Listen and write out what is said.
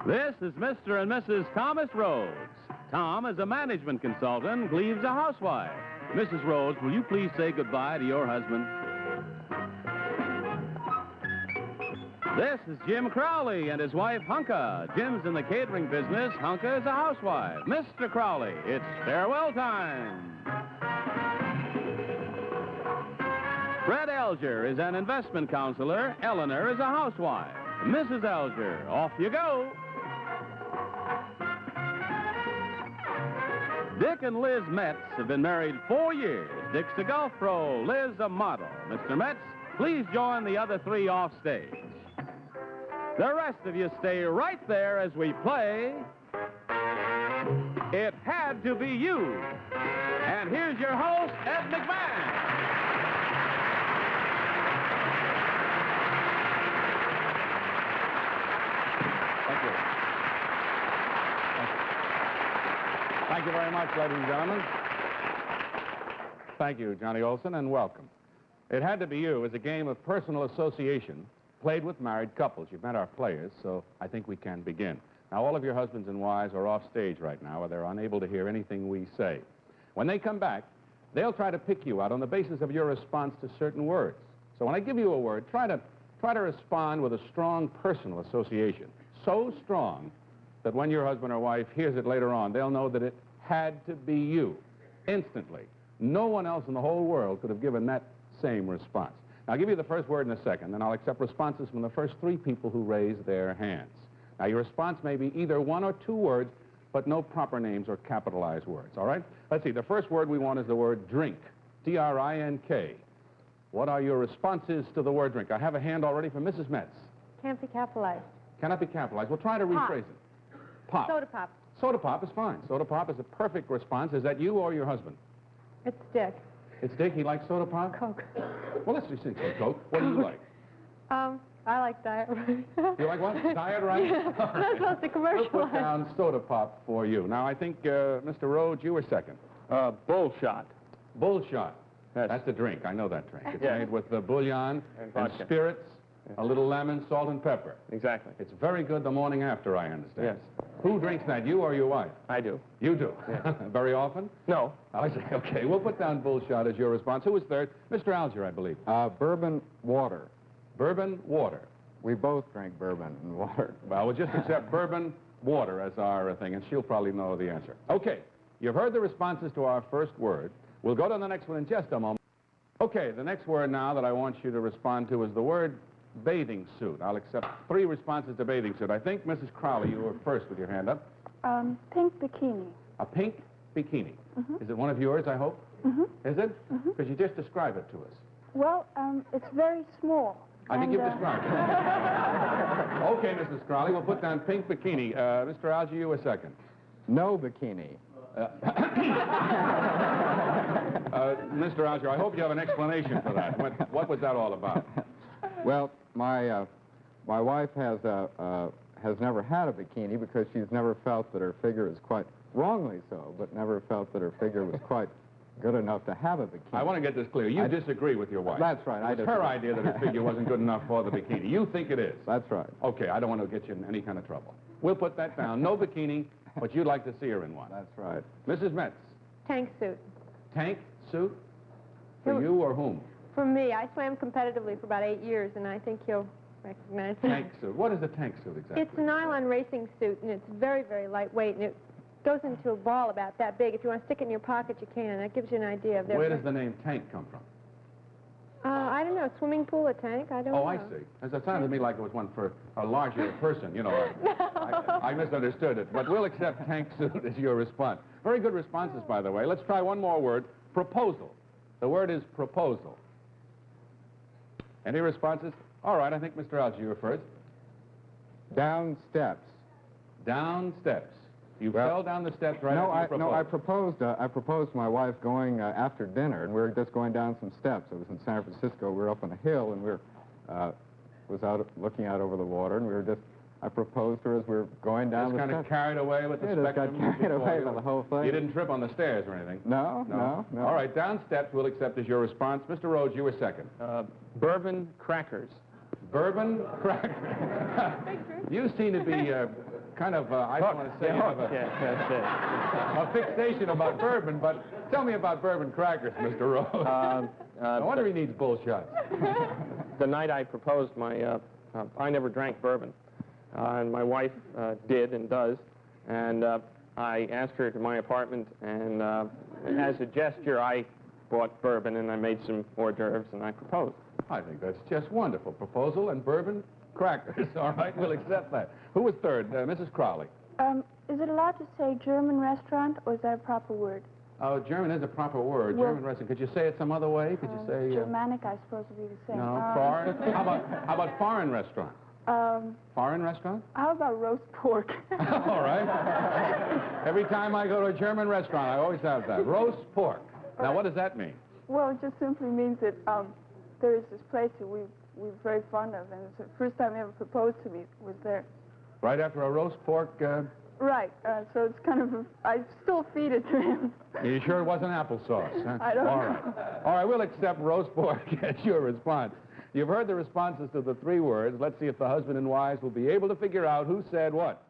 This is Mr. and Mrs. Thomas Rhodes. Tom is a management consultant. Cleve's a housewife. Mrs. Rhodes, will you please say goodbye to your husband? This is Jim Crowley and his wife, Hunka. Jim's in the catering business. Hunka is a housewife. Mr. Crowley, it's farewell time. Fred Alger is an investment counselor. Eleanor is a housewife. Mrs. Alger, off you go. Dick and Liz Metz have been married 4 years. Dick's a golf pro, Liz a model. Mr. Metz, please join the other three off stage. The rest of you stay right there as we play It Had to Be You. And here's your host, Ed McMahon. Thank you. Thank you very much, ladies and gentlemen. Thank you, Johnny Olson, and welcome. It Had to Be You is a game of personal association played with married couples. You've met our players, so I think we can begin. Now, all of your husbands and wives are off stage right now, or they're unable to hear anything we say. When they come back, they'll try to pick you out on the basis of your response to certain words. So when I give you a word, try to respond with a strong personal association. So strong that when your husband or wife hears it later on, they'll know that it had to be you, instantly. No one else in the whole world could have given that same response. Now, I'll give you the first word in a second, then I'll accept responses from the first three people who raise their hands. Now, your response may be either one or two words, but no proper names or capitalized words, all right? Let's see, the first word we want is the word drink, D-R-I-N-K. What are your responses to the word drink? I have a hand already from Mrs. Metz. Can't be capitalized. Cannot be capitalized. We'll try to rephrase it. Pop. Soda pop. Soda pop is fine. Soda pop is a perfect response. Is that you or your husband? It's Dick. It's Dick. He likes soda pop? Coke. Well, let's just think some Coke. What do you like? I like Diet Right. You like what? Diet Right? Yeah. That's supposed to commercialize. We'll put down soda pop for you. Now, I think, Mr. Rhodes, you were second. Bullshot. Bullshot. Yes. That's the drink. I know that drink. It's Yeah. made with bouillon and vodka. spirits, Yes. a little lemon, salt, and pepper. Exactly. It's very good the morning after, I understand. Yes. Who drinks that, you or your wife? I do. You do? Yeah. Very often? No. I see. Okay, we'll put down bullshot as your response. Who was third? Mr. Alger, I believe. Bourbon water. Bourbon water. We both drink bourbon and water. Well, we'll just accept bourbon water as our thing, and she'll probably know the answer. Okay, you've heard the responses to our first word. We'll go to the next one in just a moment. Okay, the next word now that I want you to respond to is the word bathing suit. I'll accept three responses to bathing suit. I think, Mrs. Crowley, you were first with your hand up. Pink bikini. A pink bikini. Is it one of yours, I hope? Is it? Could you just describe it to us? Well, it's very small. I think you've described it. Okay, Mrs. Crowley, we'll put down pink bikini. Mr. Alger, you were second. No bikini. Mr. Alger, I hope you have an explanation for that. What was that all about? Well, my wife has never had a bikini because she's never felt that her figure is quite, wrongly so, but never felt that her figure was quite good enough to have a bikini. I want to get this clear. You disagree with your wife. That's right. It's her idea that her figure wasn't good enough for the bikini. You think it is. That's right. Okay, I don't want to get you in any kind of trouble. We'll put that down. No bikini, but you'd like to see her in one. That's right. Mrs. Metz. Tank suit. Tank suit? For you or whom? For me. I swam competitively for about 8 years, and I think you'll recognize it. Tank suit. What is a tank suit exactly? It's a nylon racing suit, and it's very, very lightweight, and it goes into a ball about that big. If you want to stick it in your pocket, you can. That gives you an idea of their... Where does the name tank come from? I don't know. Swimming pool, a tank? I don't know. Oh, I see. As it sounded to me like it was one for a larger person, you know. I misunderstood it. But we'll accept tank suit as your response. Very good responses, by the way. Let's try one more word. Proposal. The word is proposal. Any responses? All right, I think Mr. Alger, you were first. Down steps. Down steps. You fell down the steps right after you proposed. I proposed to my wife going after dinner, and we were just going down some steps. It was in San Francisco. We were up on a hill, and we were was out looking out over the water, and we were just... I proposed to her as we were going down the steps. Just kind of carried away with the spectrum. Got carried away with the whole thing. You didn't trip on the stairs or anything? No. All right, down steps we'll accept as your response. Mr. Rhodes, you were second. Bourbon crackers. Bourbon crackers. You seem to be kind of, I don't want to say you have a fixation about bourbon, but tell me about bourbon crackers, Mr. Rose. No wonder he needs bull shots. The night I proposed, I never drank bourbon, and my wife did and does, and I asked her to my apartment, and as a gesture, I bought bourbon, and I made some hors d'oeuvres, and I proposed. I think that's just wonderful. Proposal and bourbon crackers. All right, we'll accept that. Who was third? Mrs. Crowley. Is it allowed to say German restaurant, or is that a proper word? Oh, German is a proper word. Well, German restaurant. Could you say it some other way? Could you say... Germanic, I suppose, would be the same. No, foreign? How about foreign restaurant? Foreign restaurant? How about roast pork? All right. Every time I go to a German restaurant, I always have that. Roast pork. Now, what does that mean? Well, it just simply means that there is this place that we're very fond of, and it's the first time he ever proposed to me was there. Right after a roast pork... Right, so it's kind of, I still feed it to him. Are you sure it wasn't applesauce? Huh? I don't know. All right. All right, we'll accept roast pork as your response. You've heard the responses to the 3 words. Let's see if the husband and wives will be able to figure out who said what.